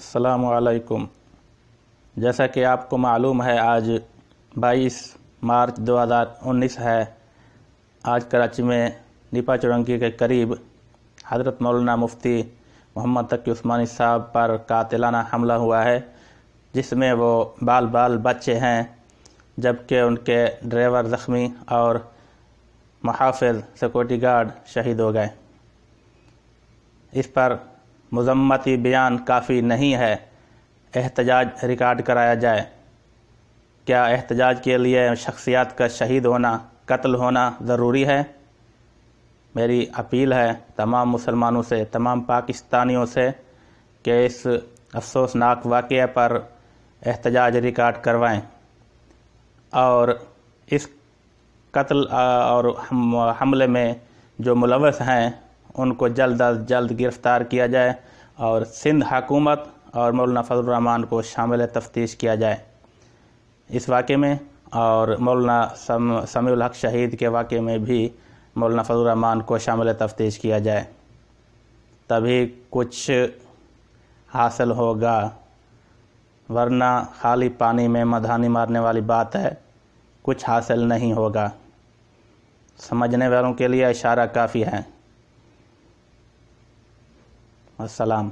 السلام علیکم۔ جیسا کہ آپ کو معلوم ہے آج 22 مارچ 2019 ہے۔ آج کراچی میں نیپا چورنگی کے قریب حضرت مولانا مفتی محمد تقی عثمانی صاحب پر قاتلانہ حملہ ہوا ہے، جس میں وہ بال بچے ہیں، جبکہ ان کے ڈرائیور زخمی اور محافظ سیکورٹی گارڈ شہید ہو گئے۔ اس پر مذمتی بیان کافی نہیں ہے، احتجاج ریکارڈ کرایا جائے۔ کیا احتجاج کے لیے شخصیات کا شہید ہونا، قتل ہونا ضروری ہے؟ میری اپیل ہے تمام مسلمانوں سے، تمام پاکستانیوں سے کہ اس افسوسناک واقعے پر احتجاج ریکارڈ کروائیں اور اس قتل اور حملے میں جو ملوث ہیں ان کو جلد از جلد گرفتار کیا جائے اور سندھ حکومت اور مولانا فضل الرحمان کو شامل تفتیش کیا جائے اس واقعے میں، اور مولانا سمیع الحق شہید کے واقعے میں بھی مولانا فضل الرحمان کو شامل تفتیش کیا جائے، تبھی کچھ حاصل ہوگا، ورنہ خالی پانی میں مدھانی مارنے والی بات ہے، کچھ حاصل نہیں ہوگا۔ سمجھنے والوں کے لیے اشارہ کافی ہے۔ السلام۔